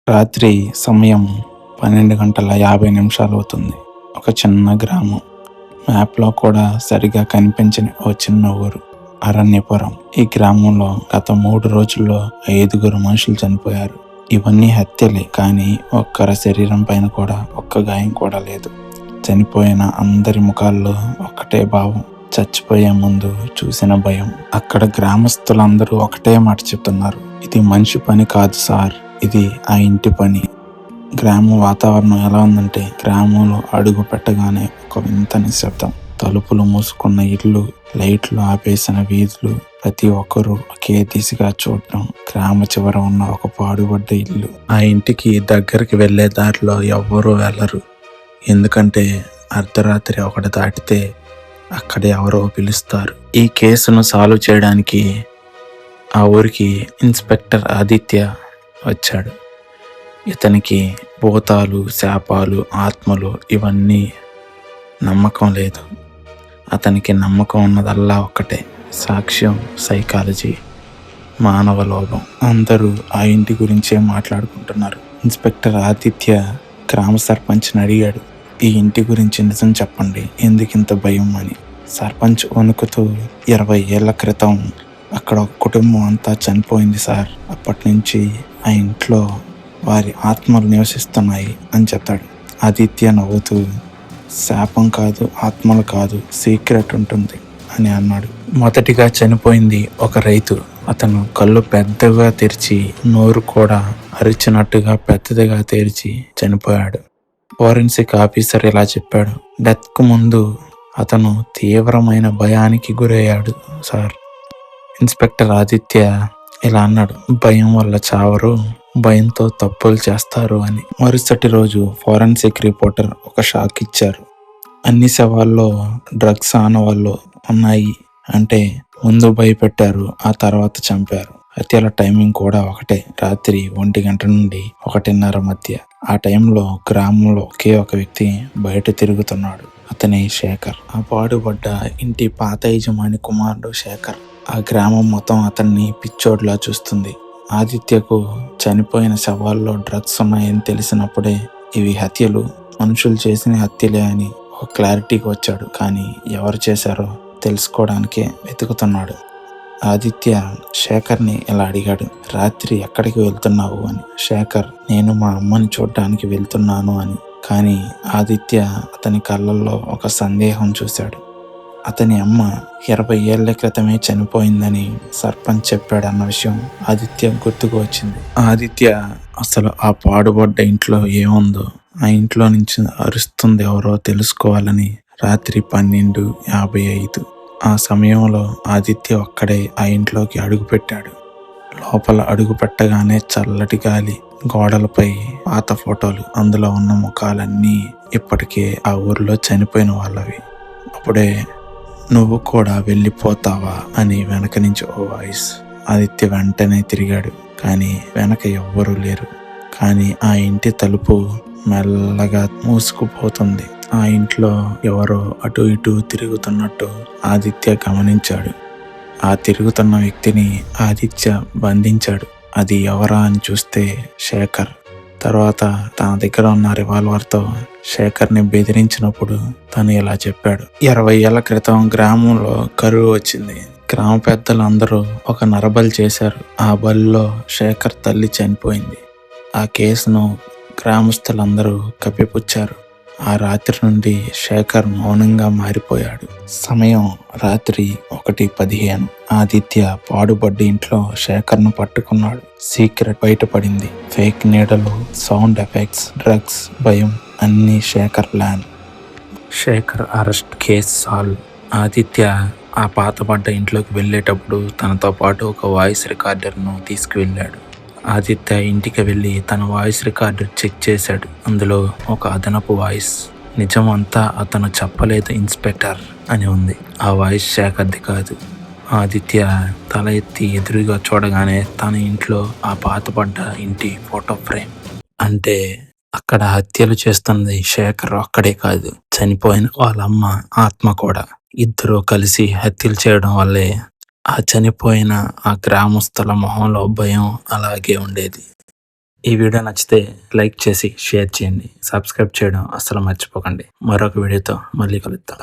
రాత్రి సమయం 12:50 అవుతుంది. ఒక చిన్న గ్రామం. మ్యాప్‌లో కూడా సరిగా కనిపించని ఓ చిన్న ఊరు. అరణ్యపురం. ఈ గ్రామంలో గత 3 రోజుల్లో 5 మనుషులు చనిపోయారు. ఇవన్నీ హత్యలే, కానీ ఒక్కరి శరీరం పైన కూడా ఒక్క గాయం కూడా లేదు. చనిపోయిన అందరి ముఖాల్లో ఒక్కటే భావం, చచ్చిపోయే ముందు చూసిన భయం. అక్కడ గ్రామస్తులందరూ ఒకటే మాట చెప్తున్నారు: ఇది మనిషి పని కాదు సార్, ఇది ఆ ఇంటి పని. గ్రామం వాతావరణం ఎలా ఉందంటే, గ్రామంలో అడుగు పెట్టగానే ఒక వింత నిశ్శబ్దం. తలుపులు మూసుకున్న ఇళ్ళు, లైట్లు ఆపేసిన వీధులు, ప్రతి ఒక్కరూ ఒకే దిశగా చూడటం. గ్రామ చివర ఉన్న ఒక పాడుబడ్డ ఇల్లు. ఆ ఇంటికి దగ్గరికి వెళ్లే దారిలో ఎవ్వరూ వెళ్లరు. ఎందుకంటే అర్ధరాత్రి 1 దాటితే అక్కడ ఎవరో పిలుస్తారు. ఈ కేసును సాల్వ్ చేయడానికి ఆ ఊరికి ఇన్స్పెక్టర్ ఆదిత్య వచ్చాడు. ఇతనికి భూతాలు, శాపాలు, ఆత్మలు ఇవన్నీ నమ్మకం లేదు. అతనికి నమ్మకం ఉన్నదల్లా ఒక్కటే: సాక్ష్యం, సైకాలజీ, మానవ లోభం. అందరూ ఆ ఇంటి గురించే మాట్లాడుకుంటున్నారు. ఇన్స్పెక్టర్ ఆదిత్య గ్రామ సర్పంచ్ని అడిగాడు, ఈ ఇంటి గురించి నిజం చెప్పండి, ఎందుకింత భయం అని. సర్పంచ్ వణుకుతూ, 20 ఏళ్ల క్రితం అక్కడ ఒక కుటుంబం అంతా చనిపోయింది సార్. అప్పటి నుంచి ఆ ఇంట్లో వారి ఆత్మలు నివసిస్తున్నాయి అని చెప్తాడు. ఆదిత్య నవ్వుతూ, శాపం కాదు, ఆత్మలు కాదు, సీక్రెట్ ఉంటుంది అని అన్నాడు. మొదటిగా చనిపోయింది ఒక రైతు. అతను కళ్ళు పెద్దగా తెరిచి, నోరు కూడా అరిచినట్టుగా పెద్దదిగా తెరిచి చనిపోయాడు. ఫోరెన్సిక్ ఆఫీసర్ ఇలా చెప్పాడు: డెత్కు ముందు అతను తీవ్రమైన భయానికి గురయ్యాడు సార్. ఇన్స్పెక్టర్ ఆదిత్య ఇలా అన్నాడు: భయం వల్ల చావరు, భయంతో తప్పులు చేస్తారు అని. మరుసటి రోజు ఫోరెన్సిక్ రిపోర్టర్ ఒక షాక్ ఇచ్చారు. అన్ని శవాల్లో డ్రగ్స్ ఆనవాళ్ళు ఉన్నాయి. అంటే ముందు భయపెట్టారు, ఆ తర్వాత చంపారు. హత్యల టైమింగ్ కూడా ఒకటే, రాత్రి 1 నుండి 1:30 మధ్య. ఆ టైంలో గ్రామంలో ఒకే ఒక వ్యక్తి బయట తిరుగుతున్నాడు. అతనే శేఖర్. ఆ పాడుబడ్డ ఇంటి పాత యజమాని కుమారుడు శేఖర్. ఆ గ్రామం మొత్తం అతన్ని పిచ్చోడ్లా చూస్తుంది. ఆదిత్యకు చనిపోయిన శవాల్లో డ్రగ్స్ ఉన్నాయని తెలిసినప్పుడే ఇవి హత్యలు, మనుషులు చేసిన హత్యలే అని ఒక క్లారిటీకి వచ్చాడు. కానీ ఎవరు చేశారో తెలుసుకోవడానికే వెతుకుతున్నాడు. ఆదిత్య శేఖర్ని ఇలా అడిగాడు: రాత్రి ఎక్కడికి వెళ్తున్నావు అని. శేఖర్, నేను మా అమ్మని చూడడానికి వెళ్తున్నాను అని. కానీ ఆదిత్య అతని కళ్ళల్లో ఒక సందేహం చూశాడు. అతని అమ్మ 20 ఏళ్ల క్రితమే చనిపోయిందని సర్పంచ్ చెప్పాడన్న విషయం ఆదిత్య గుర్తుకు వచ్చింది. ఆదిత్య అసలు ఆ పాడుబడ్డ ఇంట్లో ఏముందో, ఆ ఇంట్లో నుంచి అరుస్తుంది ఎవరో తెలుసుకోవాలని రాత్రి 12:55 ఆ సమయంలో ఆదిత్య ఒక్కడే ఆ ఇంట్లోకి అడుగుపెట్టాడు. లోపల అడుగు పెట్టగానే చల్లటి గాలి, గోడలపై పాత ఫోటోలు, అందులో ఉన్న ముఖాలన్నీ ఇప్పటికే ఆ ఊరిలో చనిపోయిన వాళ్ళవి. అప్పుడే, నువ్వు కూడా వెళ్ళిపోతావా అని వెనక నుంచి ఓ వాయిస్. ఆదిత్య వెంటనే తిరిగాడు, కానీ వెనక ఎవ్వరూ లేరు. కానీ ఆ ఇంటి తలుపు మెల్లగా మూసుకుపోతుంది. ఆ ఇంట్లో ఎవరో అటు ఇటు తిరుగుతున్నట్టు ఆదిత్య గమనించాడు. ఆ తిరుగుతున్న వ్యక్తిని ఆదిత్య బంధించాడు. అది ఎవరా అని చూస్తే శేఖర్. తర్వాత తన దగ్గర ఉన్న రివాల్వర్తో శేఖర్ని బెదిరించినప్పుడు తను ఇలా చెప్పాడు: 20 ఏళ్ల క్రితం గ్రామంలో కరువు వచ్చింది. గ్రామ పెద్దలు అందరూ ఒక నరబలి చేశారు. ఆ బలిలో శేఖర్ తల్లి చనిపోయింది. ఆ కేసును గ్రామస్తులందరూ కప్పిపుచ్చారు. ఆ రాత్రి నుండి శేఖర్ మౌనంగా మారిపోయాడు. సమయం రాత్రి 1:15. ఆదిత్య పాడుబడ్డ ఇంట్లో శేఖర్ను పట్టుకున్నాడు. సీక్రెట్ బయటపడింది. ఫేక్ నీడలు, సౌండ్ ఎఫెక్ట్స్, డ్రగ్స్, భయం అన్నీ Shekhar plan. Shekhar arrest, case solve. Aditya ఆ పాతబడ్డ ఇంట్లోకి వెళ్ళేటప్పుడు తనతో పాటు ఒక వాయిస్ రికార్డర్ను తీసుకువెళ్ళాడు. ఆదిత్య ఇంటికి వెళ్ళి తన వాయిస్ రికార్డర్ చెక్ చేశాడు. అందులో ఒక అదనపు వాయిస్: నిజం అంతా అతను చెప్పలేదు ఇన్స్పెక్టర్ అని ఉంది. ఆ వాయిస్ శేఖర్ది కాదు. ఆదిత్య తల ఎత్తి ఎదురుగా చూడగానే తన ఇంట్లో ఆ పాతబడ్డ ఇంటి ఫోటో ఫ్రేమ్. అంటే అక్కడ హత్యలు చేస్తున్నది శేఖర్ ఒక్కడే కాదు, చనిపోయిన వాళ్ళమ్మ ఆత్మ కూడా. ఇద్దరూ కలిసి హత్యలు చేయడం వల్లే ఆ చనిపోయిన ఆ గ్రామస్తుల మొహంలో భయం అలాగే ఉండేది. ఈ వీడియో నచ్చితే లైక్ చేసి షేర్ చేయండి. సబ్స్క్రైబ్ చేయడం అస్సలు మర్చిపోకండి. మరొక వీడియోతో మళ్ళీ కలుద్దాం.